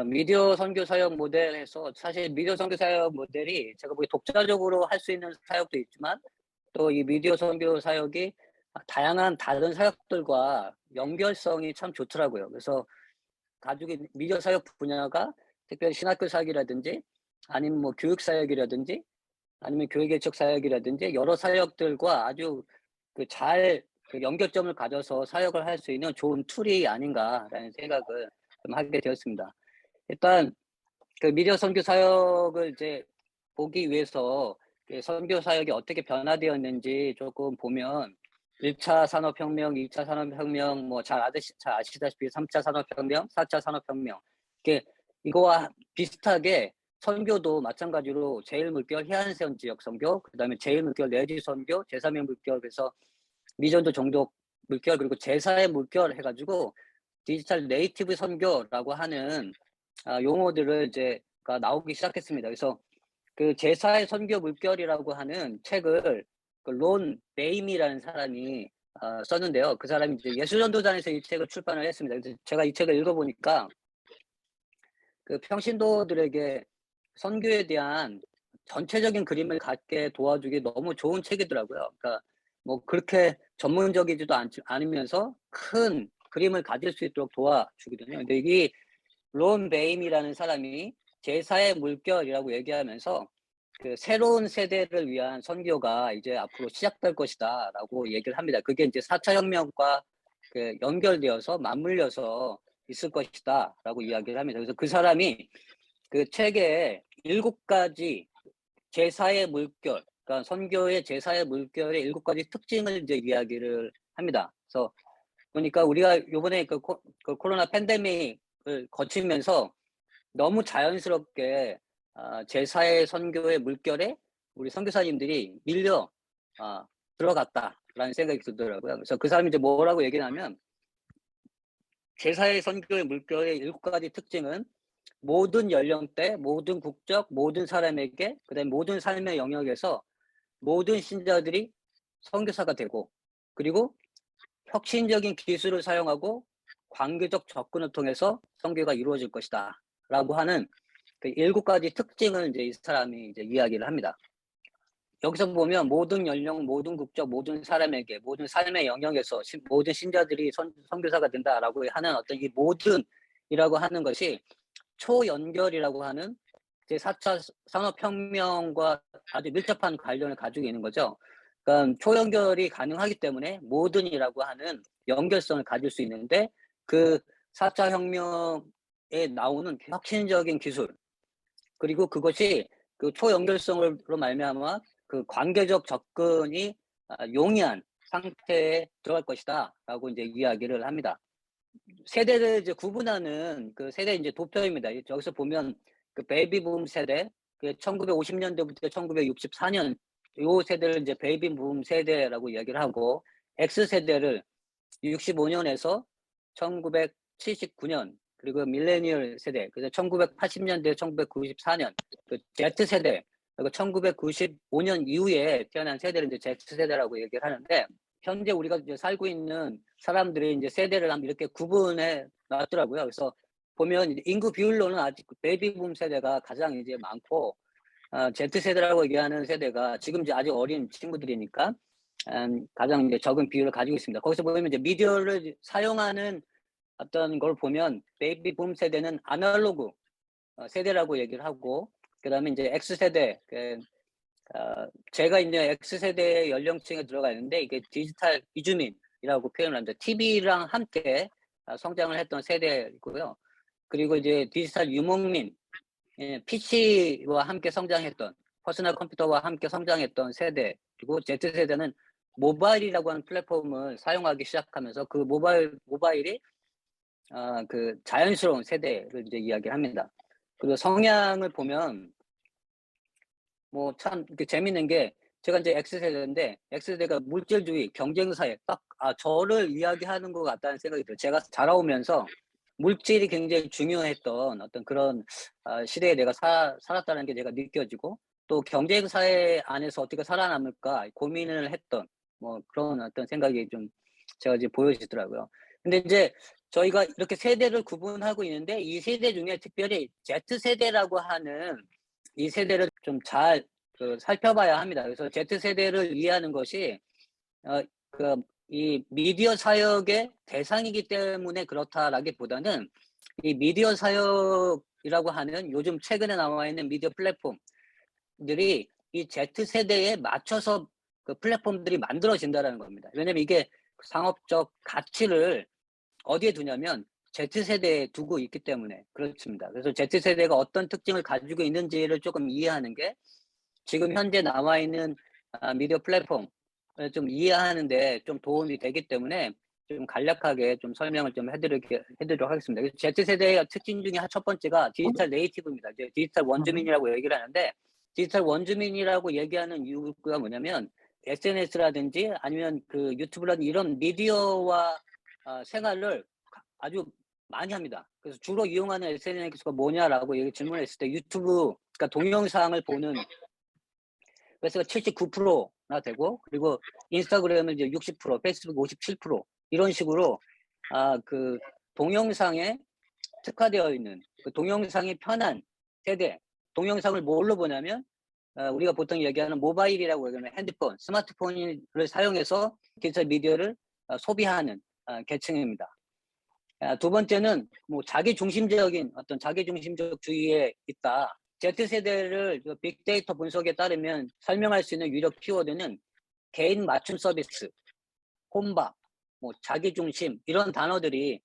미디어 선교 사역 모델에서 사실 미디어 선교 사역 모델이 제가 보기에 독자적으로 할 수 있는 사역도 있지만 또 이 미디어 선교 사역이 다양한 다른 사역들과 연결성이 참 좋더라고요. 그래서 가족이 미디어 사역 분야가 특별히 신학교 사역이라든지 아니면 뭐 교육 사역이라든지 아니면 교회 개척 사역이라든지 여러 사역들과 아주 그 연결점을 가져서 사역을 할 수 있는 좋은 툴이 아닌가라는 생각을 좀 하게 되었습니다. 일단 그 미디어 선교 사역을 이제 보기 위해서 그 선교 사역이 어떻게 변화되었는지 조금 보면 1차 산업혁명, 2차 산업혁명 뭐 잘 아시다시피 3차 산업혁명, 4차 산업혁명 이게 이거와 비슷하게 선교도 마찬가지로 제1물결 해안선 지역 선교, 그다음에 제1물결 내지 선교, 제3의 물결 그래서 미전도 종족 물결 그리고 제4의 물결 해 가지고 디지털 네이티브 선교라고 하는 용어들을 이제 나오기 시작했습니다. 그래서 그 제사의 선교 물결이라고 하는 책을 그 론 베임이라는 사람이 썼는데요. 그 사람이 이제 예수전도단에서 이 책을 출판을 했습니다. 그래서 제가 이 책을 읽어보니까 그 평신도들에게 선교에 대한 전체적인 그림을 갖게 도와주기 너무 좋은 책이더라고요. 그러니까 뭐 그렇게 전문적이지도 않으면서 큰 그림을 가질 수 있도록 도와주거든요. 근데 이게 론 베임이라는 사람이 제사의 물결이라고 얘기하면서 그 새로운 세대를 위한 선교가 이제 앞으로 시작될 것이다라고 얘기를 합니다. 그게 이제 4차 혁명과 그 연결되어서 맞물려서 있을 것이다라고 이야기를 합니다. 그래서 그 사람이 그 책에 7가지 제사의 물결, 그러니까 선교의 제사의 물결의 7가지 특징을 이제 이야기를 합니다. 그래서 보니까 우리가 요번에 그 코로나 팬데믹을 거치면서 너무 자연스럽게 제4의 선교의 물결에 우리 선교사님들이 밀려 들어갔다라는 생각이 들더라고요. 그래서 그 사람이 이제 뭐라고 얘기를 하면 제4의 선교의 물결의 7가지 특징은 모든 연령대, 모든 국적, 모든 사람에게 그다음에 모든 삶의 영역에서 모든 신자들이 선교사가 되고 그리고 혁신적인 기술을 사용하고 관계적 접근을 통해서 선교가 이루어질 것이다라고 하는 그 7가지 특징을 이제 이 사람이 이제 이야기를 합니다. 여기서 보면 모든 연령, 모든 국적, 모든 사람에게, 모든 삶의 영역에서 모든 신자들이 선교사가 된다라고 하는 어떤 이 모든이라고 하는 것이 초연결이라고 하는 제 4차 산업혁명과 아주 밀접한 관련을 가지고 있는 거죠. 그러니까 초연결이 가능하기 때문에 모든이라고 하는 연결성을 가질 수 있는데 그 4차 혁명에 나오는 혁신적인 기술 그리고 그것이 그 초연결성으로 말미암아 그 관계적 접근이 용이한 상태에 들어갈 것이다라고 이제 이야기를 합니다. 세대를 이제 구분하는 그 세대 이제 도표입니다. 여기서 보면 그 베이비붐 세대, 그 1950년대부터 1964년 요 세대를 이제 베이비붐 세대라고 이야기를 하고 X 세대를 65년에서 1979년 그리고 밀레니얼 세대, 그래서 1980년대 1994년 그 Z 세대 그리고 1995년 이후에 태어난 세대를 이제 Z 세대라고 얘기를 하는데 현재 우리가 이제 살고 있는 사람들이 이제 세대를 한번 이렇게 구분해 놨더라고요. 그래서 보면 인구 비율로는 아직 베이비붐 세대가 가장 이제 많고 Z 세대라고 얘기하는 세대가 지금 이제 아직 어린 친구들이니까 가장 이제 적은 비율을 가지고 있습니다. 거기서 보면 이제 미디어를 사용하는 어떤 걸 보면 베이비붐 세대는 아날로그 세대라고 얘기를 하고 그다음에 이제 X 세대 제가 이제 X세대 연령층에 들어가 있는데 이게 디지털 이주민이라고 표현을 합니다. TV랑 함께 성장을 했던 세대이고요. 그리고 이제 디지털 유목민, PC와 함께 성장했던 퍼스널 컴퓨터와 함께 성장했던 세대 그리고 Z세대는 모바일이라고 하는 플랫폼을 사용하기 시작하면서 그 모바일이 그 자연스러운 세대를 이제 이야기합니다. 그리고 성향을 보면 뭐 참 재밌는 게 제가 이제 X세대인데 X세대가 물질주의, 경쟁사회 딱 저를 이야기하는 것 같다는 생각이 들어요. 제가 자라오면서 물질이 굉장히 중요했던 어떤 그런 시대에 내가 살았다는 게 내가 느껴지고 또 경쟁사회 안에서 어떻게 살아남을까 고민을 했던 뭐 그런 어떤 생각이 좀 제가 이제 보여지더라고요. 근데 이제 저희가 이렇게 세대를 구분하고 있는데 이 세대 중에 특별히 Z세대라고 하는 이 세대를 좀 잘 살펴봐야 합니다. 그래서 Z세대를 이해하는 것이 이 미디어 사역의 대상이기 때문에 그렇다라기보다는 이 미디어 사역이라고 하는 요즘 최근에 나와 있는 미디어 플랫폼들이 이 Z세대에 맞춰서 그 플랫폼들이 만들어진다라는 겁니다. 왜냐면 이게 상업적 가치를 어디에 두냐면 Z세대에 두고 있기 때문에 그렇습니다. 그래서 Z세대가 어떤 특징을 가지고 있는지를 조금 이해하는 게 지금 현재 나와 있는 미디어 플랫폼을 좀 이해하는 데 좀 도움이 되기 때문에 좀 간략하게 좀 설명을 좀 해드리도록 하겠습니다. Z세대의 특징 중에 첫 번째가 디지털 네이티브입니다. 이제 디지털 원주민이라고 얘기를 하는데 디지털 원주민이라고 얘기하는 이유가 뭐냐면 SNS라든지 아니면 그 유튜브라든지 이런 미디어와 생활을 아주 많이 합니다. 그래서 주로 이용하는 SNS가 뭐냐라고 질문했을 때 유튜브, 그러니까 동영상을 보는 그래서 79%나 되고, 그리고 인스타그램은 이제 60%, 페이스북 57% 이런 식으로 그 동영상에 특화되어 있는 그 동영상이 편한 세대, 동영상을 뭘로 보냐면 우리가 보통 얘기하는 모바일이라고 얘기하는 핸드폰, 스마트폰을 사용해서 디지털 미디어를 소비하는 계층입니다. 두 번째는 뭐 자기중심적인 어떤 자기중심적주의에 있다. Z세대를 빅데이터 분석에 따르면 설명할 수 있는 유력 키워드는 개인 맞춤 서비스, 혼밥, 뭐 자기중심 이런 단어들이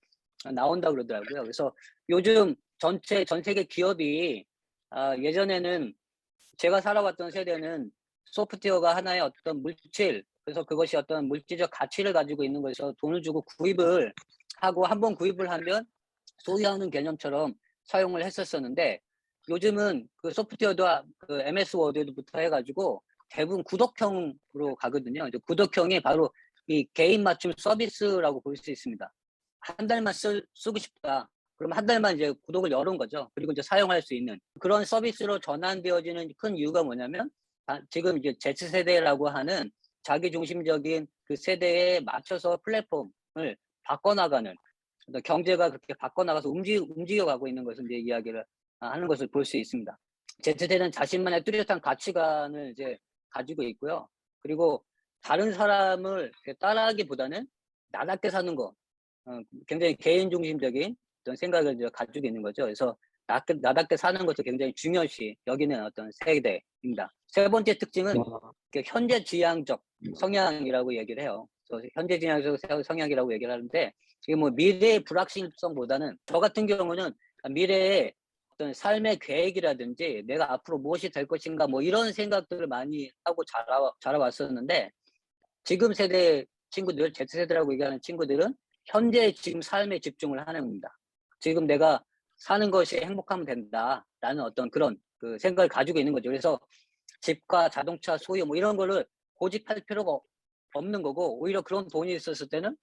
나온다고 그러더라고요. 그래서 요즘 전 세계 기업이 예전에는 제가 살아왔던 세대는 소프트웨어가 하나의 어떤 물질, 그래서 그것이 어떤 물질적 가치를 가지고 있는 것에서 돈을 주고 구입을 하고 한번 구입을 하면 소유하는 개념처럼 사용을 했었었는데 요즘은 그 소프트웨어도 그 MS 워드부터 해가지고 대부분 구독형으로 가거든요. 이제 구독형이 바로 이 개인 맞춤 서비스라고 볼 수 있습니다. 한 달만 쓰고 싶다. 그럼 한 달만 이제 구독을 열은 거죠. 그리고 이제 사용할 수 있는 그런 서비스로 전환되어지는 큰 이유가 뭐냐면 지금 이제 Z세대라고 하는 자기중심적인 그 세대에 맞춰서 플랫폼을 바꿔나가는 경제가 그렇게 바꿔나가서 움직여가고 있는 것을 이제 이야기를 하는 것을 볼 수 있습니다. Z세대는 자신만의 뚜렷한 가치관을 이제 가지고 있고요. 그리고 다른 사람을 따라하기보다는 나답게 사는 거, 굉장히 개인 중심적인 어떤 생각을 이제 가지고 있는 거죠. 그래서 나답게 사는 것도 굉장히 중요시 여기는 어떤 세대입니다. 세 번째 특징은 현재 지향적 성향이라고 얘기를 해요. 현재 지향적 성향이라고 얘기를 하는데 이게 뭐 미래의 불확실성보다는 저 같은 경우는 미래의 어떤 삶의 계획이라든지 내가 앞으로 무엇이 될 것인가 뭐 이런 생각들을 많이 하고 자라왔었는데 지금 세대 친구들, Z세대라고 얘기하는 친구들은 현재 지금 삶에 집중을 하는 겁니다. 지금 내가 사는 것이 행복하면 된다라는 어떤 그런 그 생각을 가지고 있는 거죠. 그래서 집과 자동차 소유 뭐 이런 거를 고집할 필요가 없는 거고 오히려 그런 돈이 있었을 때는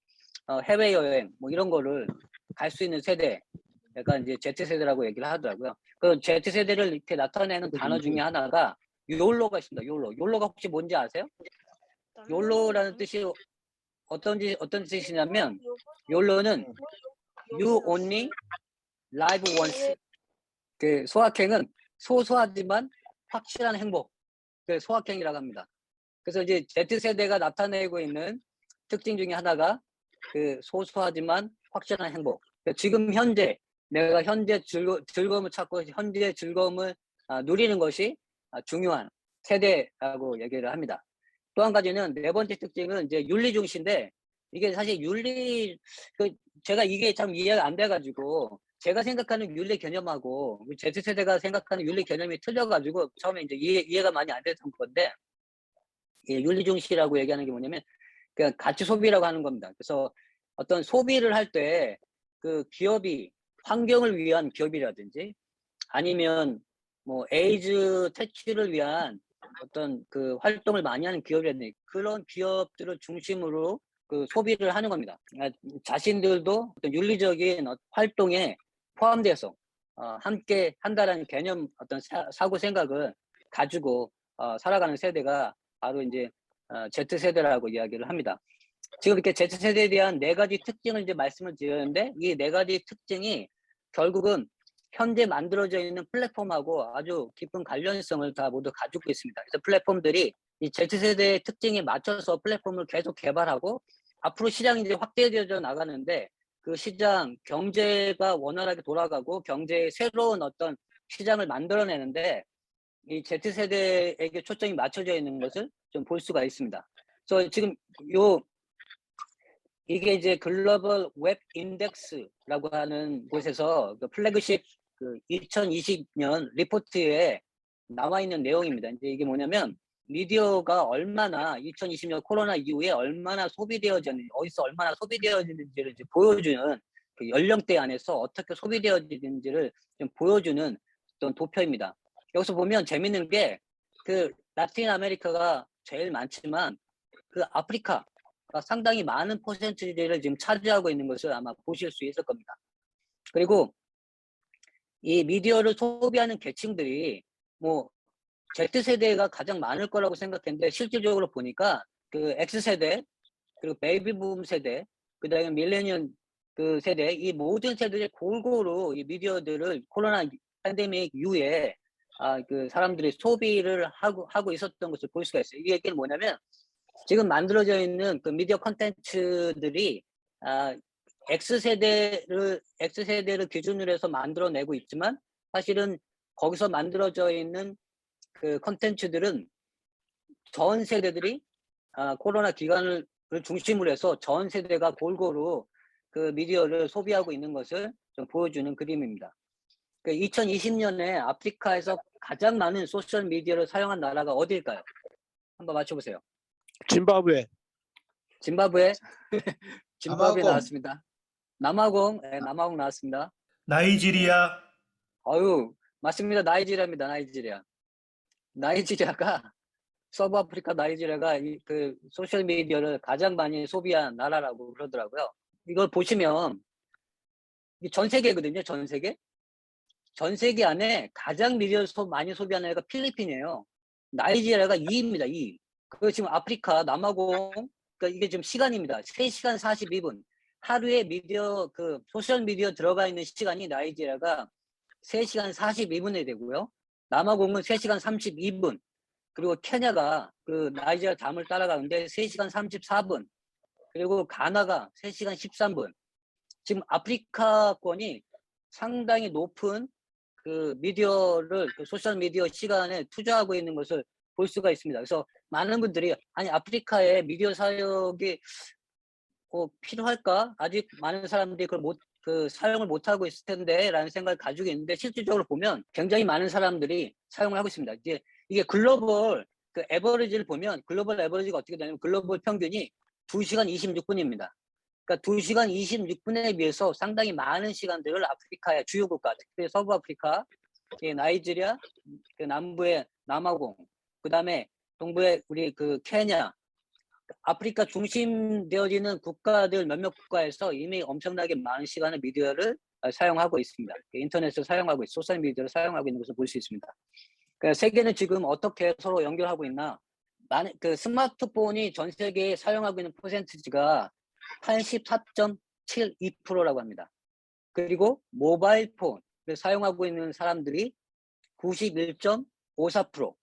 해외여행 뭐 이런 거를 갈 수 있는 세대 약간 이제 Z세대라고 얘기를 하더라고요. 그 Z세대를 이렇게 나타내는 단어 중에 하나가 욜로가 있습니다. 욜로가 혹시 뭔지 아세요? 욜로라는 뜻이 어떤 뜻이냐면 욜로는 You only live once. 그 소확행은 소소하지만 확실한 행복. 그 소확행이라고 합니다. 그래서 이제 Z세대가 나타내고 있는 특징 중에 하나가 그 소소하지만 확실한 행복. 지금 현재 내가 현재 즐거움을 찾고 현재 즐거움을 누리는 것이 중요한 세대라고 얘기를 합니다. 또 한 가지는 네 번째 특징은 이제 윤리 중시인데 이게 사실 제가 이게 참 이해가 안 돼가지고 제가 생각하는 윤리 개념하고 Z세대가 생각하는 윤리 개념이 틀려가지고 처음에 이제 이해가 많이 안 됐던 건데 윤리 중시라고 얘기하는 게 뭐냐면 그냥 가치 소비라고 하는 겁니다. 그래서 어떤 소비를 할 때 그 기업이 환경을 위한 기업이라든지 아니면 뭐 에이즈 퇴치를 위한 어떤 그 활동을 많이 하는 기업이라든지 그런 기업들을 중심으로 그 소비를 하는 겁니다. 자신들도 어떤 윤리적인 활동에 포함돼서 함께 한다라는 개념 어떤 사고 생각을 가지고 살아가는 세대가 바로 이제 Z세대라고 이야기를 합니다. 지금 이렇게 Z세대에 대한 4가지 특징을 이제 말씀을 드렸는데 이 4가지 특징이 결국은 현재 만들어져 있는 플랫폼하고 아주 깊은 관련성을 다 모두 가지고 있습니다. 그래서 플랫폼들이 이 Z세대의 특징에 맞춰서 플랫폼을 계속 개발하고 앞으로 시장이 이제 확대되어 나가는데 그 시장 경제가 원활하게 돌아가고 경제의 새로운 어떤 시장을 만들어내는데 이 Z세대에게 초점이 맞춰져 있는 것을 좀 볼 수가 있습니다. 그래서 지금 이게 이제 글로벌 웹 인덱스라고 하는 곳에서 그 플래그십 그 2020년 리포트에 나와 있는 내용입니다. 이제 이게 뭐냐면 미디어가 얼마나 2020년 코로나 이후에 얼마나 소비되어졌는지, 어디서 얼마나 소비되어지는지를 이제 보여주는 그 연령대 안에서 어떻게 소비되어지는지를 좀 보여주는 어떤 도표입니다. 여기서 보면 재밌는 게 그 라틴 아메리카가 제일 많지만 그 아프리카 상당히 많은 퍼센티지를 지금 차지하고 있는 것을 아마 보실 수 있을 겁니다. 그리고 이 미디어를 소비하는 계층들이 뭐 Z세대가 가장 많을 거라고 생각했는데 실질적으로 보니까 그 X세대 그리고 베이비붐 세대 그다음에 밀레니엄 그 세대 이 모든 세대들이 골고루 이 미디어들을 코로나 팬데믹 이후에 그 사람들이 소비를 하고 있었던 것을 볼 수가 있어요. 이게 뭐냐면 지금 만들어져 있는 그 미디어 콘텐츠들이 X세대를 기준으로 해서 만들어내고 있지만 사실은 거기서 만들어져 있는 그 콘텐츠들은 전 세대들이 코로나 기간을 중심으로 해서 전 세대가 골고루 그 미디어를 소비하고 있는 것을 좀 보여주는 그림입니다. 그 2020년에 아프리카에서 가장 많은 소셜 미디어를 사용한 나라가 어디일까요? 한번 맞춰보세요. 짐바브웨. 짐바브웨. 짐바브웨 남아공. 나왔습니다. 남아공. 네, 남아공 나왔습니다. 나이지리아. 아유, 맞습니다. 나이지리아입니다. 나이지리아가 서브 아프리카 나이지리아가 그 소셜 미디어를 가장 많이 소비한 나라라고 그러더라고요. 이걸 보시면 전 세계거든요. 전 세계. 전 세계 안에 가장 미디어를 많이 소비하는 나라가 필리핀이에요. 나이지리아가 2위입니다. 2위. 그 지금 아프리카 남아공 그러니까 이게 지금 시간입니다. 3시간 42분. 하루에 미디어 그 소셜 미디어 들어가 있는 시간이 나이지리아가 3시간 42분이 되고요. 남아공은 3시간 32분. 그리고 케냐가 그 나이지리아 다음을 따라가는데 3시간 34분. 그리고 가나가 3시간 13분. 지금 아프리카권이 상당히 높은 그 미디어를 그 소셜 미디어 시간에 투자하고 있는 것을 볼 수가 있습니다. 그래서 많은 분들이 아니 아프리카에 미디어 사역이 필요할까? 아직 많은 사람들이 그걸 사용을 못 하고 있을 텐데라는 생각을 가지고 있는데 실질적으로 보면 굉장히 많은 사람들이 사용을 하고 있습니다. 이게 글로벌 그 에버리지를 보면 글로벌 에버리지가 어떻게 되냐면 글로벌 평균이 2시간 26분입니다. 그러니까 2시간 26분에 비해서 상당히 많은 시간들을 아프리카의 주요 국가, 특히 서부 아프리카, 나이지리아, 그 남부의 남아공, 그 다음에 동부의 우리 그 케냐, 아프리카 중심되어지는 국가들 몇몇 국가에서 이미 엄청나게 많은 시간을 미디어를 사용하고 있습니다. 인터넷을 사용하고 소셜 미디어를 사용하고 있는 것을 볼 수 있습니다. 그러니까 세계는 지금 어떻게 서로 연결하고 있나? 그 스마트폰이 전 세계에 사용하고 있는 퍼센티지가 84.72%라고 합니다. 그리고 모바일 폰을 사용하고 있는 사람들이 91.54%.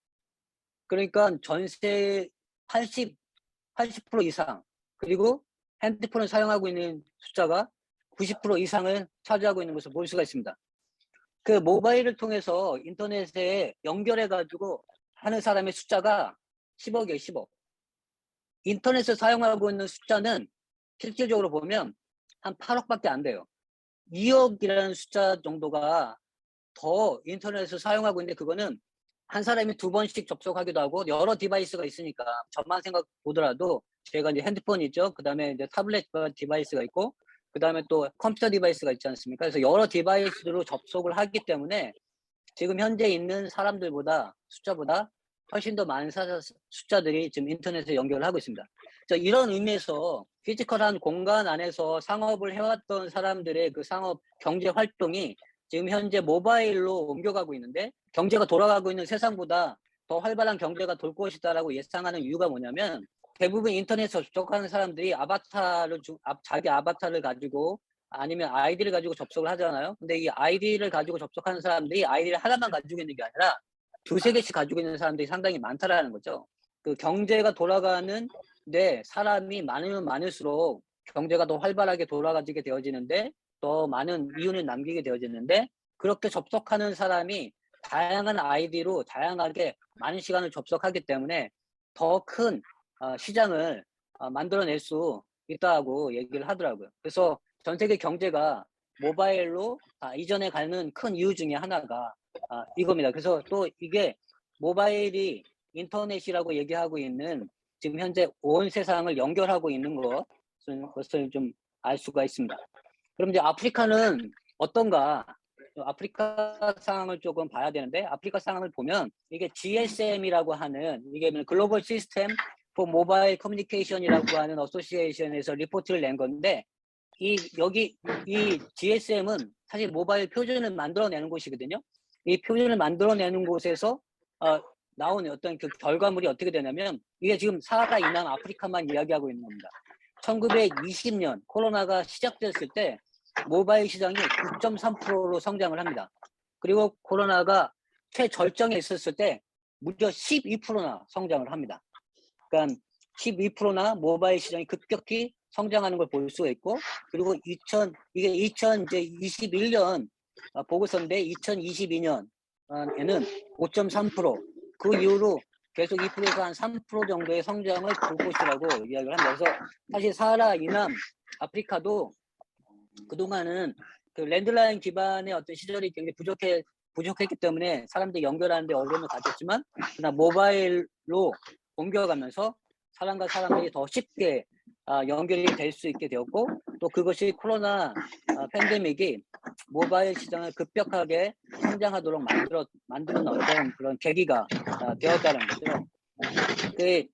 그러니까 전세 80% 이상. 그리고 핸드폰을 사용하고 있는 숫자가 90% 이상을 차지하고 있는 것을 볼 수가 있습니다. 그 모바일을 통해서 인터넷에 연결해가지고 하는 사람의 숫자가 10억이에요, 10억. 인터넷을 사용하고 있는 숫자는 실질적으로 보면 한 8억밖에 안 돼요. 2억이라는 숫자 정도가 더 인터넷을 사용하고 있는데 그거는 한 사람이 2번씩 접속하기도 하고 여러 디바이스가 있으니까 저만 생각 보더라도 제가 이제 핸드폰이 있죠. 그 다음에 이제 타블렛 디바이스가 있고 그 다음에 또 컴퓨터 디바이스가 있지 않습니까? 그래서 여러 디바이스로 접속을 하기 때문에 지금 현재 있는 사람들보다 숫자보다 훨씬 더 많은 숫자들이 지금 인터넷에 연결을 하고 있습니다. 이런 의미에서 피지컬한 공간 안에서 상업을 해왔던 사람들의 그 상업 경제 활동이 지금 현재 모바일로 옮겨가고 있는데 경제가 돌아가고 있는 세상보다 더 활발한 경제가 돌 것이다라고 예상하는 이유가 뭐냐면 대부분 인터넷 접속하는 사람들이 자기 아바타를 가지고 아니면 아이디를 가지고 접속을 하잖아요. 근데 이 아이디를 가지고 접속하는 사람들이 아이디를 하나만 가지고 있는 게 아니라 두세 개씩 가지고 있는 사람들이 상당히 많다라는 거죠. 그 경제가 돌아가는데 사람이 많으면 많을수록 경제가 더 활발하게 돌아가지게 되어지는데 더 많은 이윤을 남기게 되어지는데 그렇게 접속하는 사람이 다양한 아이디로 다양하게 많은 시간을 접속하기 때문에 더 큰 시장을 만들어낼 수 있다고 얘기를 하더라고요. 그래서 전 세계 경제가 모바일로 이전에 가는 큰 이유 중에 하나가 이겁니다. 그래서 또 이게 모바일이 인터넷이라고 얘기하고 있는 지금 현재 온 세상을 연결하고 있는 것을 좀 알 수가 있습니다. 그럼 이제 아프리카는 어떤가? 아프리카 상황을 조금 봐야 되는데 아프리카 상황을 보면 이게 GSM이라고 하는 이게 글로벌 시스템 포 모바일 커뮤니케이션이라고 하는 어소시에이션에서 리포트를 낸 건데 이 GSM은 사실 모바일 표준을 만들어내는 곳이거든요. 이 표준을 만들어내는 곳에서 나온 어떤 그 결과물이 어떻게 되냐면 이게 지금 사하라 이남 아프리카만 이야기하고 있는 겁니다. 1920년 코로나가 시작됐을 때 모바일 시장이 9.3%로 성장을 합니다. 그리고 코로나가 최절정에 있었을 때 무려 12%나 성장을 합니다. 그러니까 12%나 모바일 시장이 급격히 성장하는 걸 볼 수가 있고 그리고 이게 2021년 보고서인데 2022년에는 5.3% 그 이후로 계속 2%에서 한 3% 정도의 성장을 볼 것이라고 이야기를 합니다. 그래서 사실 사하라 이남 아프리카도 그동안은 그 랜드라인 기반의 어떤 시절이 굉장히 부족했기 때문에 사람들이 연결하는 데 어려움을 가졌지만 그러나 모바일로 옮겨가면서 사람과 사람들이 더 쉽게 연결이 될 수 있게 되었고 또 그것이 코로나 팬데믹이 모바일 시장을 급격하게 성장하도록 만드는 어떤 그런 계기가 되었다는 거죠. 그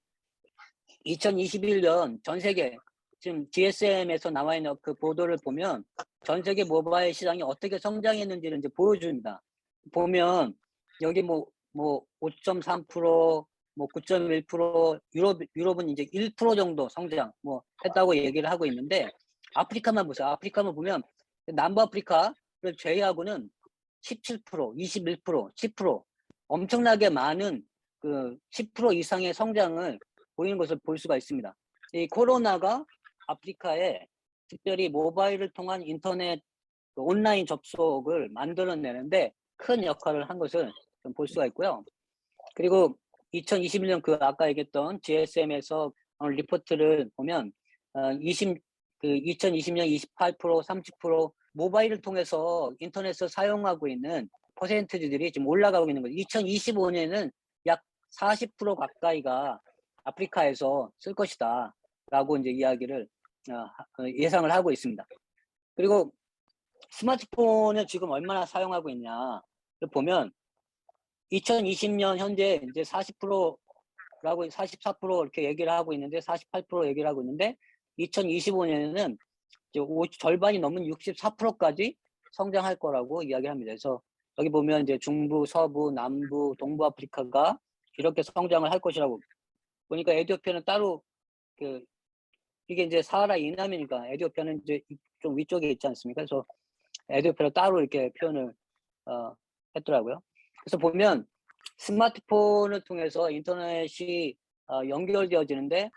2021년 전 세계 지금 GSM에서 나와 있는 그 보도를 보면 전 세계 모바일 시장이 어떻게 성장했는지를 이제 보여줍니다. 보면 여기 뭐 5.3%, 뭐 9.1%, 유럽은 이제 1% 정도 성장 했다고 얘기를 하고 있는데 아프리카만 보세요. 아프리카만 보면 남부아프리카를 제외하고는 17%, 21%, 10% 엄청나게 많은 그 10% 이상의 성장을 보이는 것을 볼 수가 있습니다. 이 코로나가 아프리카에 특별히 모바일을 통한 인터넷 온라인 접속을 만들어내는데 큰 역할을 한 것을 좀 볼 수가 있고요. 그리고 2021년 그 아까 얘기했던 GSM에서 리포트를 보면 2020년 28%, 30% 모바일을 통해서 인터넷을 사용하고 있는 퍼센티지들이 지금 올라가고 있는 거죠. 2025년에는 약 40% 가까이가 아프리카에서 쓸 것이다 라고 이제 이야기를 예상을 하고 있습니다. 그리고 스마트폰을 지금 얼마나 사용하고 있냐를 보면 2020년 현재 이제 40%라고 44% 이렇게 얘기를 하고 있는데 48% 얘기를 하고 있는데 2025년에는 이제 절반이 넘은 64%까지 성장할 거라고 이야기합니다. 그래서 여기 보면 이제 중부, 서부, 남부, 동부 아프리카가 이렇게 성장을 할 것이라고 보니까 에티오피아는 따로 이게 이제 사하라 이남이니까 에티오피아는 이제 좀 위쪽에 있지 않습니까? 그래서 에티오피아를 따로 이렇게 표현을 했더라고요. 그래서 보면 스마트폰을 통해서 인터넷이 연결되어지는데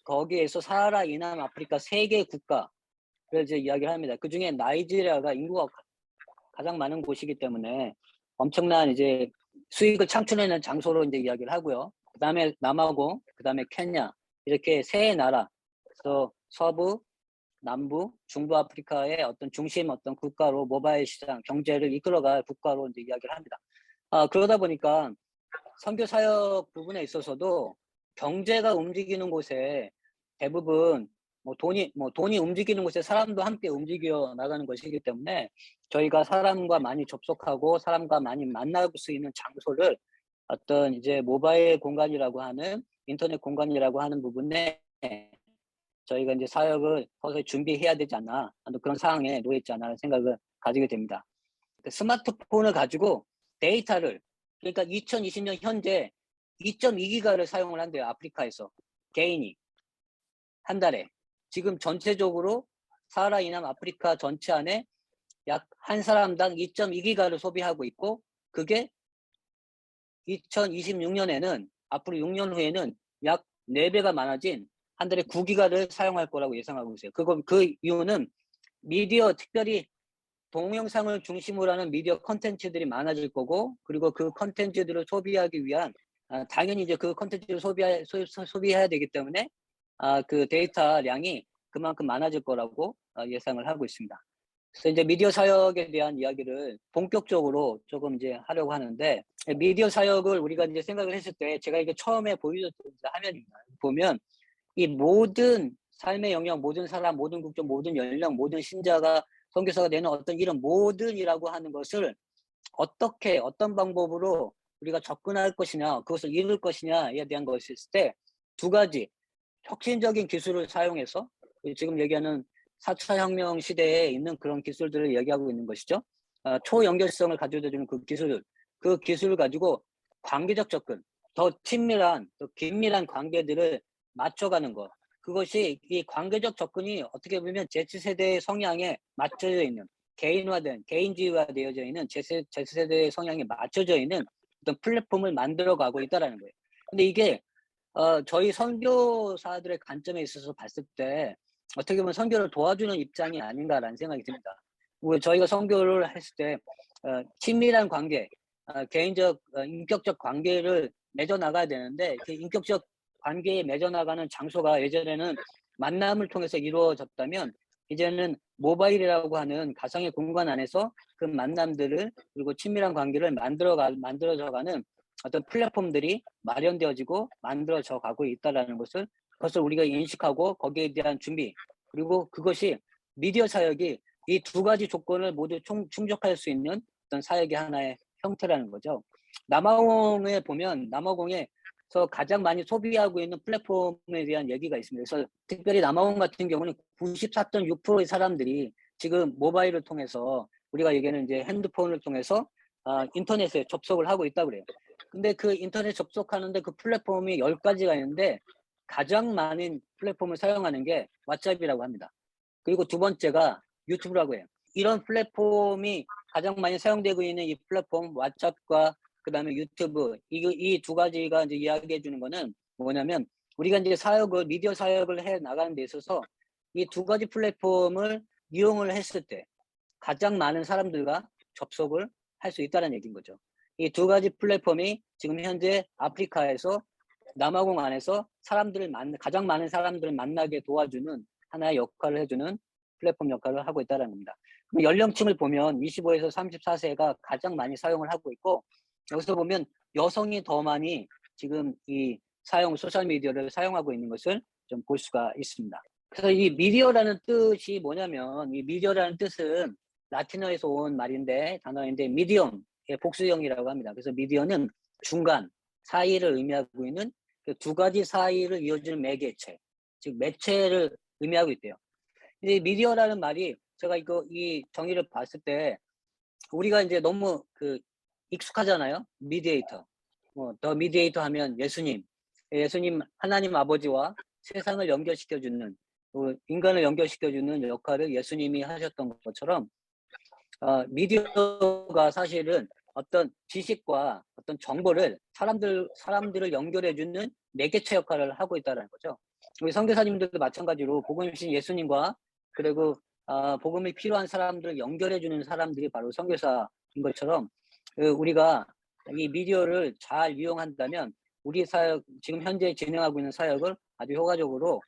거기에서 사하라 이남 아프리카 3개 국가를 이제 이야기를 합니다. 그 중에 나이지리아가 인구가 가장 많은 곳이기 때문에 엄청난 이제 수익을 창출하는 장소로 이제 이야기를 하고요. 그 다음에 남아공, 그 다음에 케냐 이렇게 세 나라, 그래서 서부, 남부, 중부 아프리카의 어떤 중심 어떤 국가로 모바일 시장 경제를 이끌어갈 국가로 이제 이야기를 합니다. 그러다 보니까 선교 사역 부분에 있어서도 경제가 움직이는 곳에 대부분 돈이 움직이는 곳에 사람도 함께 움직여 나가는 것이기 때문에 저희가 사람과 많이 접속하고 사람과 많이 만날 수 있는 장소를 어떤 이제 모바일 공간이라고 하는 인터넷 공간이라고 하는 부분에 저희가 이제 사역을 서서히 준비해야 되지 않나 그런 상황에 놓여 있지 않나 생각을 가지게 됩니다. 스마트폰을 가지고 데이터를 그러니까 2020년 현재 2.2기가를 사용을 한대요. 아프리카에서 개인이. 한 달에. 지금 전체적으로 사하라 이남 아프리카 전체 안에 약 한 사람당 2.2기가를 소비하고 있고, 그게 2026년에는 앞으로 6년 후에는 약 4배가 많아진 한 달에 9기가를 사용할 거라고 예상하고 있어요. 그 이유는 미디어, 특별히 동영상을 중심으로 하는 미디어 콘텐츠들이 많아질 거고, 그리고 그 콘텐츠들을 소비하기 위한 당연히 이제 그 콘텐츠를 소비해야 되기 때문에 그 데이터량이 그만큼 많아질 거라고 예상을 하고 있습니다. 그래서 이제 미디어 사역에 대한 이야기를 본격적으로 조금 이제 하려고 하는데, 미디어 사역을 우리가 이제 생각을 했을 때 제가 이게 처음에 보여줬던 화면입니다. 보면 이 모든 삶의 영역, 모든 사람, 모든 국적, 모든 연령, 모든 신자가 선교사가 되는 어떤 이런 모든이라고 하는 것을 어떻게, 어떤 방법으로 우리가 접근할 것이냐, 그것을 이룰 것이냐에 대한 것이 있을 때 두 가지 혁신적인 기술을 사용해서 지금 얘기하는 4차 혁명 시대에 있는 그런 기술들을 얘기하고 있는 것이죠. 초연결성을 가져다주는 그 기술을 가지고 관계적 접근, 더 친밀한, 더 긴밀한 관계들을 맞춰가는 것. 그것이 이 관계적 접근이 어떻게 보면 Z세대의 성향에 맞춰져 있는, 개인주의화되어져 있는 Z세대의 성향에 맞춰져 있는 어떤 플랫폼을 만들어가고 있다는 거예요. 근데 이게 저희 선교사들의 관점에 있어서 봤을 때 어떻게 보면 선교를 도와주는 입장이 아닌가라는 생각이 듭니다. 저희가 선교를 했을 때 친밀한 관계, 개인적, 인격적 관계를 맺어나가야 되는데, 그 인격적 관계에 맺어나가는 장소가 예전에는 만남을 통해서 이루어졌다면, 이제는 모바일이라고 하는 가상의 공간 안에서 그 만남들을, 그리고 친밀한 관계를 만들어져가는 어떤 플랫폼들이 마련되어지고 만들어져 가고 있다는 그것을 우리가 인식하고 거기에 대한 준비, 그리고 그것이 미디어 사역이 이 두 가지 조건을 모두 충족할 수 있는 어떤 사역의 하나의 형태라는 거죠. 남아공에 보면 남아공에서 가장 많이 소비하고 있는 플랫폼에 대한 얘기가 있습니다. 그래서 특별히 남아공 같은 경우는 94.6%의 사람들이 지금 모바일을 통해서, 우리가 얘기하는 이제 핸드폰을 통해서 인터넷에 접속을 하고 있다고 그래요. 근데 그 인터넷 접속하는데 그 플랫폼이 10가지가 있는데 가장 많은 플랫폼을 사용하는 게 왓츠앱이라고 합니다. 그리고 두 번째가 유튜브라고 해요. 이런 플랫폼이 가장 많이 사용되고 있는 이 플랫폼 왓츠앱과 그다음에 유튜브, 이 두 가지가 이제 이야기해 주는 거는 뭐냐면, 우리가 이제 미디어 사역을 해 나가는 데 있어서 이 두 가지 플랫폼을 이용을 했을 때 가장 많은 사람들과 접속을 할 수 있다는 얘기인 거죠. 이 두 가지 플랫폼이 지금 현재 아프리카에서 남아공 안에서 가장 많은 사람들을 만나게 도와주는 하나의 역할을 해주는 플랫폼 역할을 하고 있다는 겁니다. 그럼 연령층을 보면 25에서 34세가 가장 많이 사용을 하고 있고, 여기서 보면 여성이 더 많이 지금 이 소셜미디어를 사용하고 있는 것을 좀 볼 수가 있습니다. 그래서 이 미디어라는 뜻이 뭐냐면, 이 미디어라는 뜻은 라틴어에서 온 단어인데 미디엄의 복수형이라고 합니다. 그래서 미디어는 중간, 사이를 의미하고 있는 그 두 가지 사이를 이어주는 매개체, 즉 매체를 의미하고 있대요. 근데 미디어라는 말이 제가 이 정의를 봤을 때 우리가 이제 너무 익숙하잖아요. 미디에이터. 더 미디에이터 하면 예수님 하나님 아버지와 세상을 연결시켜주는, 인간을 연결시켜주는 역할을 예수님이 하셨던 것처럼 미디어가 사실은 어떤 지식과 어떤 정보를 사람들을 연결해주는 매개체 역할을 하고 있다는 거죠. 우리 선교사님들도 마찬가지로 복음이신 예수님과, 그리고 복음이 필요한 사람들을 연결해주는 사람들이 바로 선교사인 것처럼, 우리가 이 미디어를 잘 이용한다면 우리 사역, 지금 현재 진행하고 있는 사역을 아주 효과적으로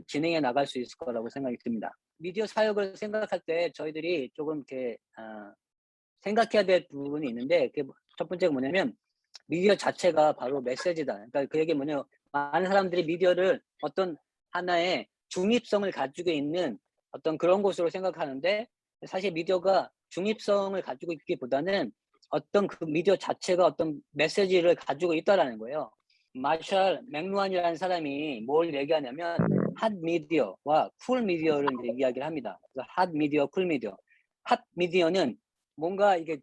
진행해 나갈 수 있을 거라고 생각이 듭니다. 미디어 사역을 생각할 때 저희들이 조금 이렇게 생각해야 될 부분이 있는데, 첫 번째가 뭐냐면 미디어 자체가 바로 메시지다. 그러니까 그 얘기 뭐냐면, 많은 사람들이 미디어를 어떤 하나의 중립성을 가지고 있는 어떤 그런 곳으로 생각하는데, 사실 미디어가 중립성을 가지고 있기보다는 어떤 그 미디어 자체가 어떤 메시지를 가지고 있다라는 거예요. 마샬 맥루한이라는 사람이 뭘 얘기하냐면 핫 미디어와 쿨 미디어를 이제 이야기를 합니다. 그래서 핫 미디어, 쿨 미디어. 핫 미디어는 뭔가 이게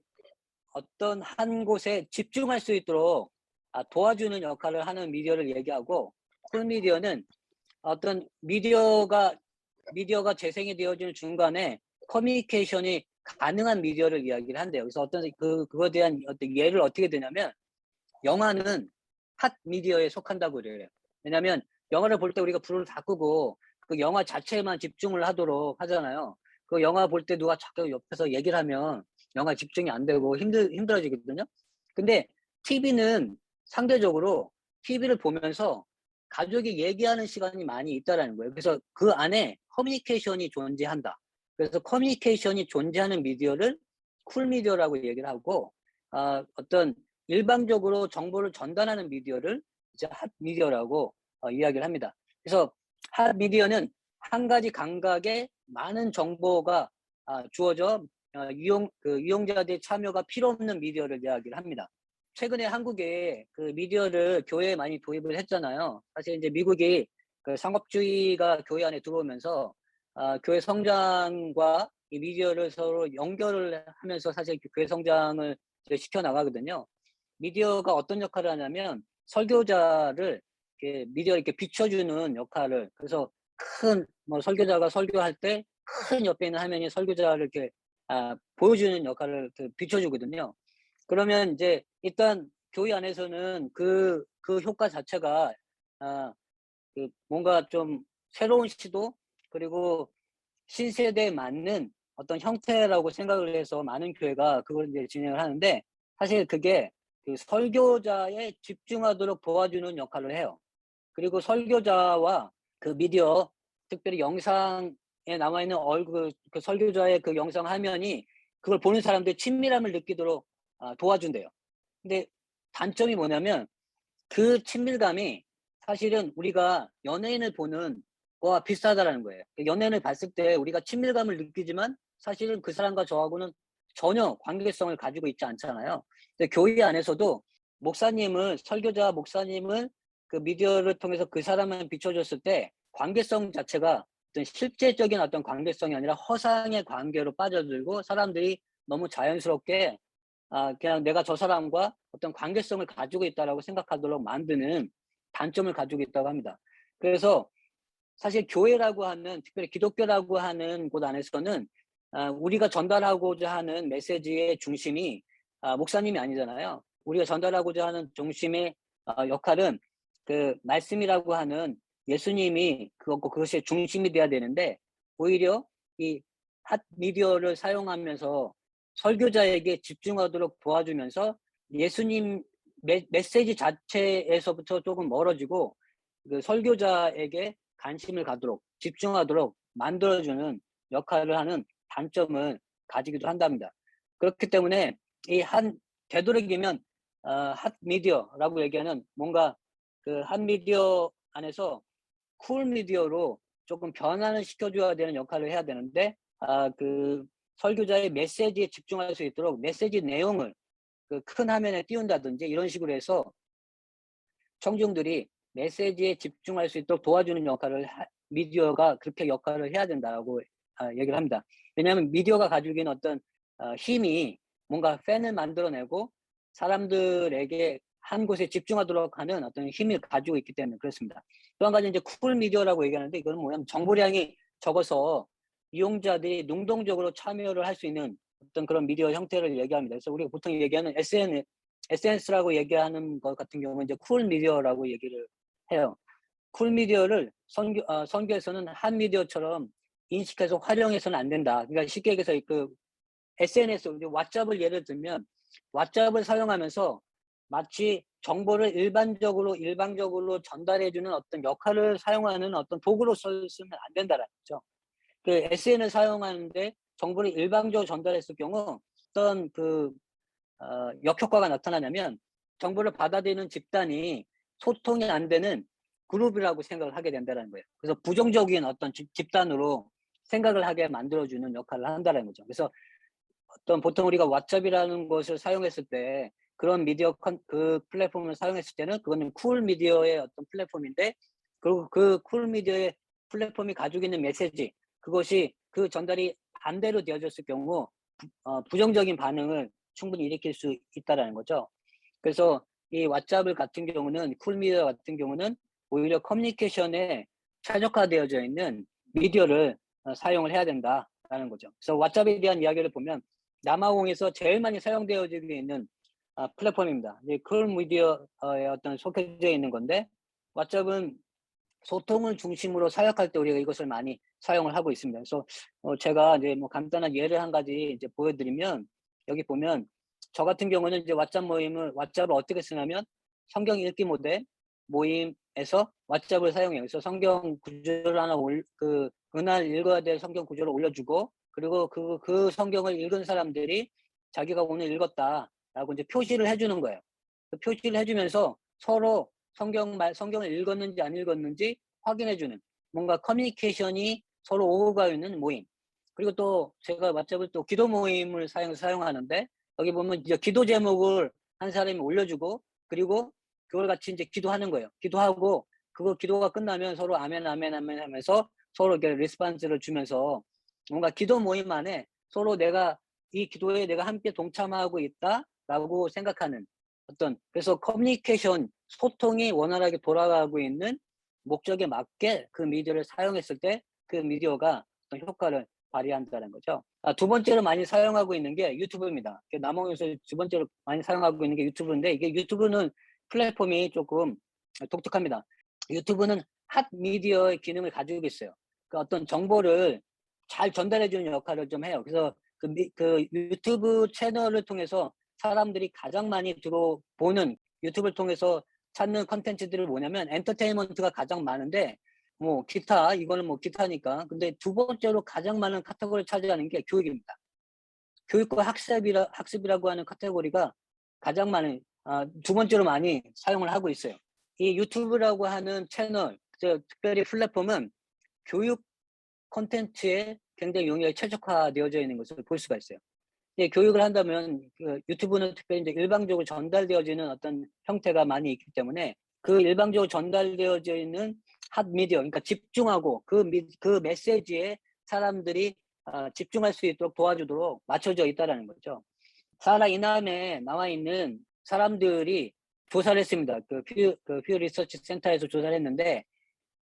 어떤 한 곳에 집중할 수 있도록 도와주는 역할을 하는 미디어를 얘기하고, 쿨 미디어는 어떤 미디어가 재생이 되어지는 중간에 커뮤니케이션이 가능한 미디어를 이야기를 한대요. 그래서 그거에 대한 어떤 예를 어떻게 드냐면, 영화는 핫 미디어에 속한다고 그래요. 왜냐하면 영화를 볼 때 우리가 불을 다 끄고 그 영화 자체에만 집중을 하도록 하잖아요. 그 영화 볼 때 누가 자꾸 옆에서 얘기를 하면 영화에 집중이 안 되고 힘들어지거든요. 근데 TV는 상대적으로 TV를 보면서 가족이 얘기하는 시간이 많이 있다라는 거예요. 그래서 그 안에 커뮤니케이션이 존재한다. 그래서 커뮤니케이션이 존재하는 미디어를 쿨 미디어라고 얘기를 하고, 어떤 일방적으로 정보를 전달하는 미디어를 이제 핫 미디어라고 이야기를 합니다. 그래서 핫 미디어는 한 가지 감각에 많은 정보가 주어져 유용자들의 참여가 필요 없는 미디어를 이야기를 합니다. 최근에 한국에 그 미디어를 교회에 많이 도입을 했잖아요. 사실 이제 미국이 그 상업주의가 교회 안에 들어오면서 교회 성장과 이 미디어를 서로 연결을 하면서 사실 교회 성장을 시켜 나가거든요. 미디어가 어떤 역할을 하냐면 설교자를 이렇게 미디어에 이렇게 비춰주는 역할을, 그래서 큰 뭐 설교자가 설교할 때 큰 옆에 있는 화면이 설교자를 이렇게 보여주는 역할을 비춰주거든요. 그러면 이제 일단 교회 안에서는 그 효과 자체가 아 뭔가 좀 새로운 시도, 그리고 신세대에 맞는 어떤 형태라고 생각을 해서 많은 교회가 그걸 이제 진행을 하는데, 사실 그게 그 설교자에 집중하도록 도와주는 역할을 해요. 그리고 설교자와 그 미디어, 특별히 영상에 남아 있는 얼굴, 그 설교자의 그 영상 화면이 그걸 보는 사람들이 친밀함을 느끼도록 도와준대요. 근데 단점이 뭐냐면, 그 친밀감이 사실은 우리가 연예인을 보는 거와 비슷하다라는 거예요. 연예인을 봤을 때 우리가 친밀감을 느끼지만 사실은 그 사람과 저하고는 전혀 관계성을 가지고 있지 않잖아요. 근데 교회 안에서도 설교자 목사님을 그 미디어를 통해서 그 사람을 비춰줬을 때 관계성 자체가 어떤 실제적인 어떤 관계성이 아니라 허상의 관계로 빠져들고, 사람들이 너무 자연스럽게 그냥 내가 저 사람과 어떤 관계성을 가지고 있다라고 생각하도록 만드는 단점을 가지고 있다고 합니다. 그래서 사실 교회라고 하는, 특별히 기독교라고 하는 곳 안에서는 우리가 전달하고자 하는 메시지의 중심이 목사님이 아니잖아요. 우리가 전달하고자 하는 중심의 역할은 그 말씀이라고 하는 예수님이 그것이 중심이 돼야 되는데, 오히려 이 핫 미디어를 사용하면서 설교자에게 집중하도록 도와주면서 예수님 메시지 자체에서부터 조금 멀어지고 그 설교자에게 관심을 가도록 집중하도록 만들어주는 역할을 하는 단점을 가지기도 한답니다. 그렇기 때문에 되도록이면 핫 미디어라고 얘기하는, 뭔가 그 핫 미디어 안에서 쿨 미디어로 조금 변환을 시켜줘야 되는 역할을 해야 되는데, 그 설교자의 메시지에 집중할 수 있도록 메시지 내용을 그 큰 화면에 띄운다든지 이런 식으로 해서 청중들이 메시지에 집중할 수 있도록 도와주는 미디어가 그렇게 역할을 해야 된다라고 얘기를 합니다. 왜냐하면 미디어가 가지고 있는 어떤 힘이 뭔가 팬을 만들어내고 사람들에게 한 곳에 집중하도록 하는 어떤 힘을 가지고 있기 때문에 그렇습니다. 또 한 가지 이제 쿨 미디어라고 얘기하는데, 이거는 뭐냐면 정보량이 적어서 이용자들이 능동적으로 참여를 할 수 있는 어떤 그런 미디어 형태를 얘기합니다. 그래서 우리가 보통 얘기하는 SNS라고 얘기하는 것 같은 경우는 이제 쿨 미디어라고 얘기를 해요. 쿨 미디어를 선교에서는 한 미디어처럼 인식해서 활용해서는 안 된다. 그러니까 쉽게 얘기해서 그 SNS, 왓츠업을 예를 들면 왓츠업을 사용하면서 마치 정보를 일방적으로 전달해주는 어떤 역할을 사용하는 어떤 도구로 쓰면 안 된다라는 거죠. 그 SNS를 사용하는데 정보를 일방적으로 전달했을 경우 어떤 역효과가 나타나냐면, 정보를 받아들이는 집단이 소통이 안 되는 그룹이라고 생각을 하게 된다는 거예요. 그래서 부정적인 어떤 집단으로 생각을 하게 만들어주는 역할을 한다는 거죠. 그래서 보통 우리가 왓츠업이라는 것을 사용했을 때, 그런 그 플랫폼을 사용했을 때는 그거는 쿨 미디어의 어떤 플랫폼인데, 그리고 그 쿨 미디어의 플랫폼이 가지고 있는 메시지, 그것이 그 전달이 반대로 되어졌을 경우 부정적인 반응을 충분히 일으킬 수 있다라는 거죠. 그래서 이 왓츠업 같은 경우는, 쿨 미디어 같은 경우는 오히려 커뮤니케이션의 최적화되어져 있는 미디어를 사용을 해야 된다라는 거죠. 그래서 왓츠앱에 대한 이야기를 보면 남아공에서 제일 많이 사용되어지고 있는 플랫폼입니다. 이제 그런 미디어에 어떤 속해져 있는 건데, 왓츠앱은 소통을 중심으로 사역할 때 우리가 이것을 많이 사용을 하고 있습니다. 그래서 제가 이제 뭐 간단한 예를 한 가지 이제 보여드리면, 여기 보면 저 같은 경우는 이제 왓츠앱을 어떻게 쓰냐면 성경 읽기 모임에서 왓츠앱을 사용해요. 그래서 성경 구절을 하나 그날 읽어야 될 성경 구절을 올려주고, 그리고 그 성경을 읽은 사람들이 자기가 오늘 읽었다라고 이제 표시를 해주는 거예요. 그 표시를 해주면서 서로 성경을 읽었는지 안 읽었는지 확인해주는, 뭔가 커뮤니케이션이 서로 오고 가고 있는 모임. 그리고 또 제가 왓츠앱을 또 기도 모임을 사용하는데, 여기 보면 이제 기도 제목을 한 사람이 올려주고, 그리고 그걸 같이 이제 기도하는 거예요. 기도하고 그거 기도가 끝나면 서로 아멘 아멘 아멘 하면서 서로 이렇게 리스폰스를 주면서, 뭔가 기도 모임 안에 서로 이 기도에 내가 함께 동참하고 있다라고 생각하는 그래서 커뮤니케이션, 소통이 원활하게 돌아가고 있는 목적에 맞게 그 미디어를 사용했을 때 그 미디어가 어떤 효과를 발휘한다는 거죠. 두 번째로 많이 사용하고 있는 게 유튜브입니다. 남아공에서 두 번째로 많이 사용하고 있는 게 유튜브인데, 이게 유튜브는 플랫폼이 조금 독특합니다. 유튜브는 핫 미디어의 기능을 가지고 있어요. 그러니까 어떤 정보를 잘 전달해주는 역할을 좀 해요. 그래서 그 유튜브 채널을 통해서 사람들이 가장 많이 보는, 유튜브를 통해서 찾는 컨텐츠들이 뭐냐면 엔터테인먼트가 가장 많은데, 뭐 이거는 뭐 기타니까. 근데 두 번째로 가장 많은 카테고리를 차지하는 게 교육입니다. 교육과 학습이라고 하는 카테고리가 가장 많은, 두 번째로 많이 사용을 하고 있어요. 이 유튜브라고 하는 채널, 특별히 플랫폼은 교육 콘텐츠에 굉장히 용이하게 최적화되어져 있는 것을 볼 수가 있어요. 교육을 한다면 그 유튜브는 특별히 이제 일방적으로 전달되어지는 어떤 형태가 많이 있기 때문에, 그 일방적으로 전달되어져 있는 핫 미디어, 그러니까 집중하고 그 메시지에 사람들이 집중할 수 있도록 도와주도록 맞춰져 있다라는 거죠. 사하라 이남에 나와 있는 사람들이 조사를 했습니다. 그 퓨 리서치 센터에서 조사를 했는데,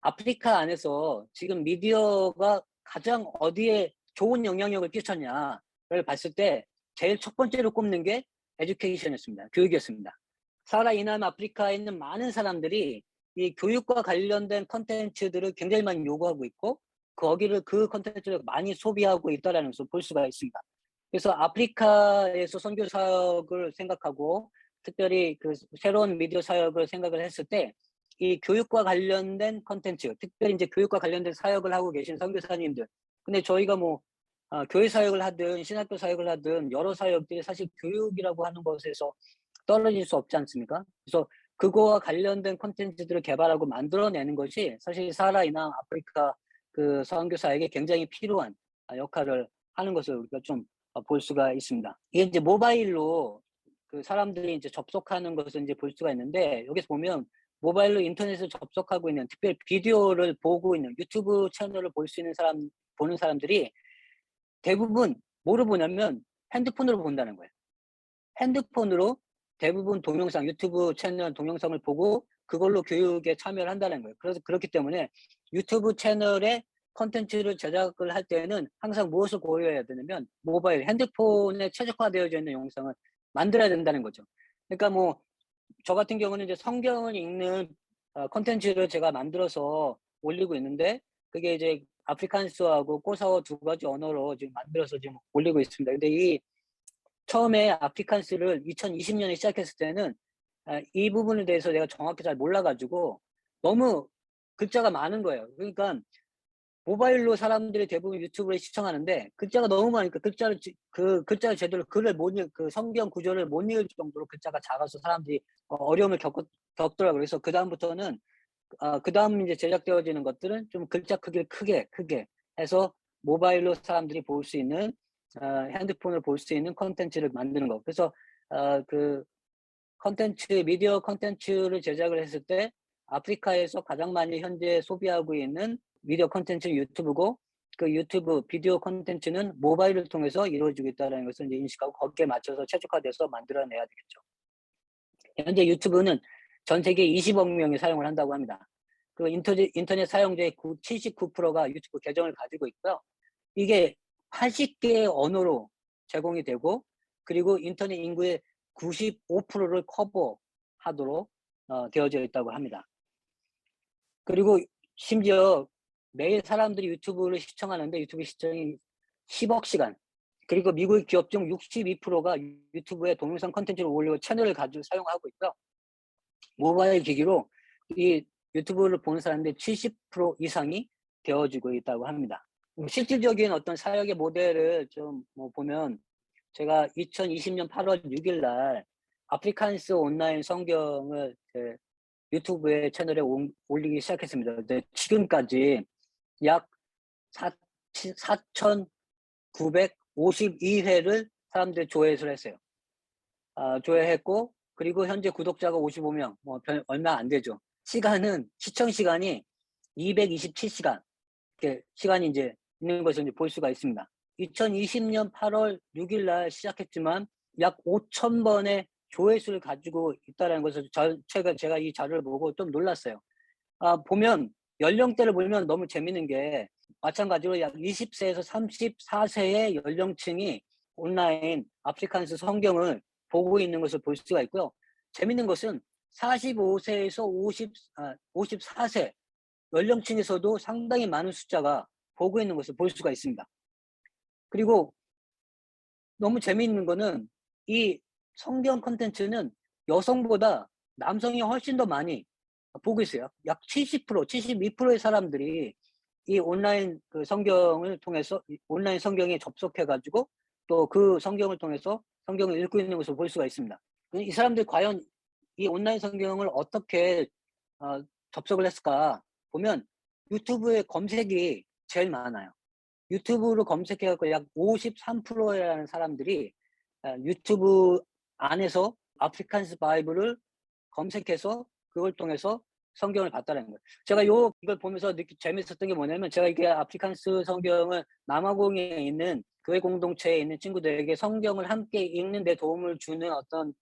아프리카 안에서 지금 미디어가 가장 어디에 좋은 영향력을 끼쳤냐를 봤을 때 제일 첫 번째로 꼽는 게 에듀케이션이었습니다. 교육이었습니다. 사하라 이남 아프리카에 있는 많은 사람들이 이 교육과 관련된 컨텐츠들을 굉장히 많이 요구하고 있고, 그 컨텐츠를 많이 소비하고 있다는 것을 볼 수가 있습니다. 그래서 아프리카에서 선교 사역을 생각하고, 특별히 그 새로운 미디어 사역을 생각을 했을 때, 이 교육과 관련된 컨텐츠, 특별히 이제 교육과 관련된 사역을 하고 계신 선교사님들, 근데 저희가 뭐 교회 사역을 하든 신학교 사역을 하든 여러 사역들이 사실 교육이라고 하는 것에서 떨어질 수 없지 않습니까? 그래서 그거와 관련된 콘텐츠들을 개발하고 만들어내는 것이 사실 사하라 이남 아프리카 그 선교사에게 굉장히 필요한 역할을 하는 것을 우리가 좀 볼 수가 있습니다. 이게 이제 모바일로 그 사람들이 이제 접속하는 것을 이제 볼 수가 있는데, 여기서 보면 모바일로 인터넷을 접속하고 있는, 특별히 비디오를 보고 있는 유튜브 채널을 보는 사람들이 대부분 뭐로 보냐면 핸드폰으로 본다는 거예요. 핸드폰으로 대부분 유튜브 채널 동영상을 보고 그걸로 교육에 참여를 한다는 거예요. 그래서 그렇기 때문에 유튜브 채널에 콘텐츠를 제작을 할 때는 항상 무엇을 고려해야 되냐면 핸드폰에 최적화되어져 있는 영상을 만들어야 된다는 거죠. 그러니까 뭐 저 같은 경우는 이제 성경을 읽는 콘텐츠를 제가 만들어서 올리고 있는데, 그게 이제 아프리카안스하고 코사어 두 가지 언어로 지금 만들어서 지금 올리고 있습니다. 근데 처음에 아프리카안스를 2020년에 시작했을 때는 이 부분에 대해서 내가 정확히 잘 몰라가지고 너무 글자가 많은 거예요. 그러니까 모바일로 사람들이 대부분 유튜브를 시청하는데 글자가 너무 많으니까 글자를 제대로 그 성경 구절을 못 읽을 정도로 글자가 작아서 사람들이 어려움을 겪더라고요. 그래서 그다음부터는 그다음 이제 제작되어지는 것들은 좀 글자 크기를 크게 해서 모바일로 사람들이 볼 수 있는, 핸드폰을 볼 수 있는 콘텐츠를 만드는 거. 그래서 그 미디어 콘텐츠를 제작을 했을 때 아프리카에서 가장 많이 현재 소비하고 있는 미디어 콘텐츠는 유튜브고, 그 유튜브 비디오 콘텐츠는 모바일을 통해서 이루어지고 있다는 것을 이제 인식하고 거기에 맞춰서 최적화돼서 만들어내야 되겠죠. 현재 유튜브는 전 세계 20억 명이 사용을 한다고 합니다. 그 인터넷 사용자의 79%가 유튜브 계정을 가지고 있고요. 이게 80개의 언어로 제공이 되고, 그리고 인터넷 인구의 95%를 커버하도록 되어져 있다고 합니다. 그리고 심지어 매일 사람들이 유튜브를 시청하는데 유튜브 시청이 10억 시간, 그리고 미국 기업 중 62%가 유튜브에 동영상 콘텐츠를 올리고 채널을 가지고 사용하고 있고요. 모바일 기기로 이 유튜브를 보는 사람들의 70% 이상이 되어지고 있다고 합니다. 실질적인 어떤 사역의 모델을 좀 보면, 제가 2020년 8월 6일 날 아프리칸스 온라인 성경을 유튜브에 채널에 올리기 시작했습니다. 근데 지금까지 약 4,952회를 사람들이 조회를 했어요. 조회했고, 그리고 현재 구독자가 55명, 얼마 안 되죠. 시청 시간이 227시간, 이렇게 시간이 이제 있는 것을 이제 볼 수가 있습니다. 2020년 8월 6일 날 시작했지만 약 5,000번의 조회수를 가지고 있다는 것을 제가 이 자료를 보고 좀 놀랐어요. 보면 연령대를 보면 너무 재밌는 게, 마찬가지로 약 20세에서 34세의 연령층이 온라인 아프리칸스 성경을 보고 있는 것을 볼 수가 있고요. 재밌는 것은 45세에서 54세 연령층에서도 상당히 많은 숫자가 보고 있는 것을 볼 수가 있습니다. 그리고 너무 재미있는 거는, 이 성경 콘텐츠는 여성보다 남성이 훨씬 더 많이 보고 있어요. 약 70%, 72%의 사람들이 이 온라인 성경을 통해서, 온라인 성경에 접속해가지고 또 그 성경을 통해서 성경을 읽고 있는 것을 볼 수가 있습니다. 이 사람들이 과연 이 온라인 성경을 어떻게 접속을 했을까 보면, 유튜브에 검색이 제일 많아요. 유튜브로 검색해갖고 약 53%라는 사람들이 유튜브 안에서 아프리칸스 바이블을 검색해서 그걸 통해서 성경을 봤다는 거예요. 제가 이걸 보면서 재밌었던 게 뭐냐면, 제가 이게 아프리칸스 성경을 남아공에 있는 교회 공동체에 있는 친구들에게 성경을 함께 읽는 데 도움을 주는 어떤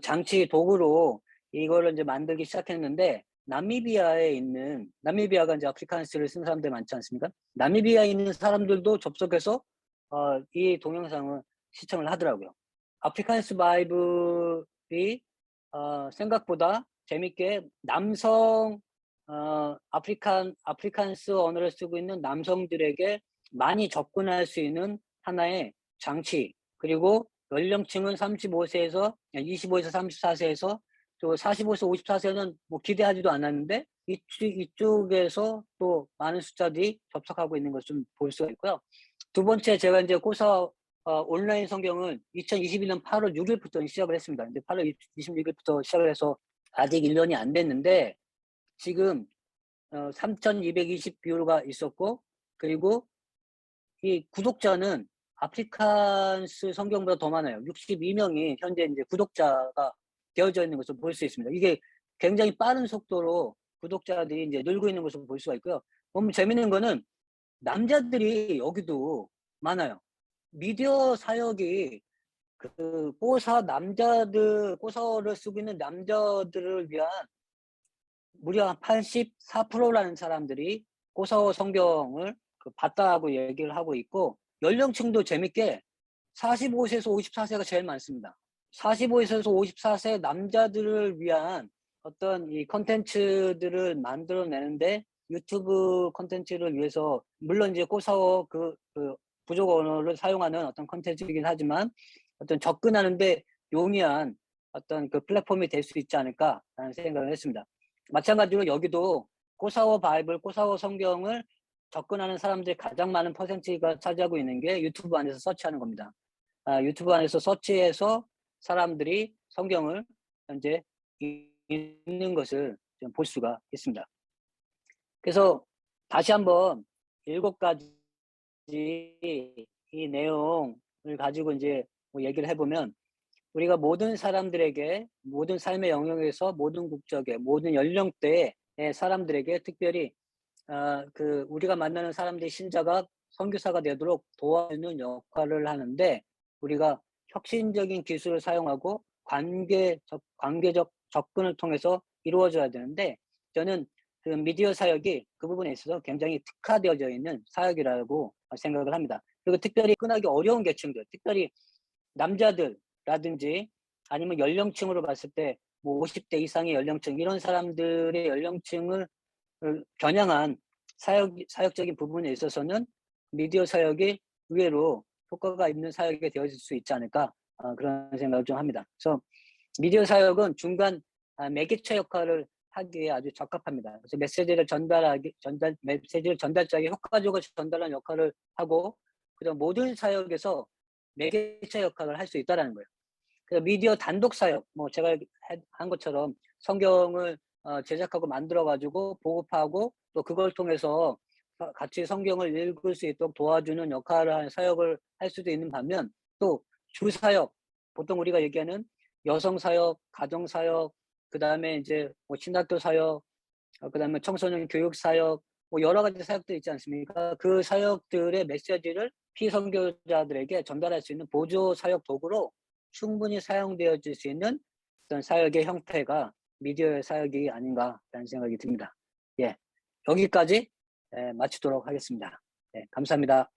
장치 도구로 이거를 이제 만들기 시작했는데, 나미비아가 이제 아프리칸스를 쓴 사람들 많지 않습니까? 나미비아에 있는 사람들도 접속해서 이 동영상을 시청을 하더라고요. 아프리칸스 바이블이 생각보다 재밌게 남성 아프리칸스 언어를 쓰고 있는 남성들에게 많이 접근할 수 있는 하나의 장치, 그리고 연령층은 25세에서 34세에서 또 45에서 54세는 기대하지도 않았는데, 이쪽에서 또 많은 숫자들이 접속하고 있는 것을 좀 볼 수가 있고요. 두 번째, 제가 이제 온라인 성경을 2021년 8월 6일부터 시작을 했습니다. 근데 8월 26일부터 시작을 해서 아직 1년이 안 됐는데, 지금 3,220뷰가 있었고, 그리고 이 구독자는 아프리칸스 성경보다 더 많아요. 62명이 현재 이제 구독자가 되어져 있는 것을 볼 수 있습니다. 이게 굉장히 빠른 속도로 구독자들이 이제 늘고 있는 것을 볼 수가 있고요. 너무 재밌는 거는 남자들이 여기도 많아요. 미디어 사역이 꼬서를 쓰고 있는 남자들을 위한 무려 84%라는 사람들이 꼬서 성경을 봤다고 얘기를 하고 있고, 연령층도 재밌게 45세에서 54세가 제일 많습니다. 45세에서 54세 남자들을 위한 어떤 이 컨텐츠들을 만들어내는데, 유튜브 컨텐츠를 위해서, 물론 이제 꼬사어 부족 언어를 사용하는 어떤 컨텐츠이긴 하지만 어떤 접근하는데 용이한 어떤 플랫폼이 될 수 있지 않을까라는 생각을 했습니다. 마찬가지로 여기도 꼬사어 바이블, 꼬사어 성경을 접근하는 사람들이 가장 많은 퍼센트가 차지하고 있는 게 유튜브 안에서 서치하는 겁니다. 유튜브 안에서 서치해서 사람들이 성경을 현재 읽는 것을 좀 볼 수가 있습니다. 그래서 다시 한번 7가지 이 내용을 가지고 이제 얘기를 해보면, 우리가 모든 사람들에게, 모든 삶의 영역에서, 모든 국적의, 모든 연령대의 사람들에게, 특별히 우리가 만나는 사람들이 신자가 선교사가 되도록 도와주는 역할을 하는데, 우리가 혁신적인 기술을 사용하고 관계적 접근을 통해서 이루어져야 되는데, 저는 그 미디어 사역이 그 부분에 있어서 굉장히 특화되어져 있는 사역이라고 생각을 합니다. 그리고 특별히 접근하기 어려운 계층들, 특별히 남자들라든지 아니면 연령층으로 봤을 때 뭐 50대 이상의 연령층, 이런 사람들의 연령층을 겨냥한 사역적인 부분에 있어서는 미디어 사역이 의외로 효과가 있는 사역이 되어질 수 있지 않을까, 그런 생각을 좀 합니다. 그래서 미디어 사역은 중간 매개체 역할을 하기에 아주 적합합니다. 그래서 메시지를 전달자에게 효과적으로 전달하는 역할을 하고, 그다음 모든 사역에서 매개체 역할을 할 수 있다라는 거예요. 그래서 미디어 단독 사역, 뭐 제가 한 것처럼 성경을 제작하고 만들어 가지고 보급하고 또 그걸 통해서 같이 성경을 읽을 수 있도록 도와주는 역할을 하는 사역을 할 수도 있는 반면, 또 주사역, 보통 우리가 얘기하는 여성 사역, 가정 사역, 그다음에 이제 뭐 신학교 사역, 그다음에 청소년 교육 사역, 뭐 여러 가지 사역들 있지 않습니까? 그 사역들의 메시지를 피선교자들에게 전달할 수 있는 보조 사역 도구로 충분히 사용되어질 수 있는 어떤 사역의 형태가 미디어의 사역이 아닌가라는 생각이 듭니다. 예, 여기까지 마치도록 하겠습니다. 네, 감사합니다.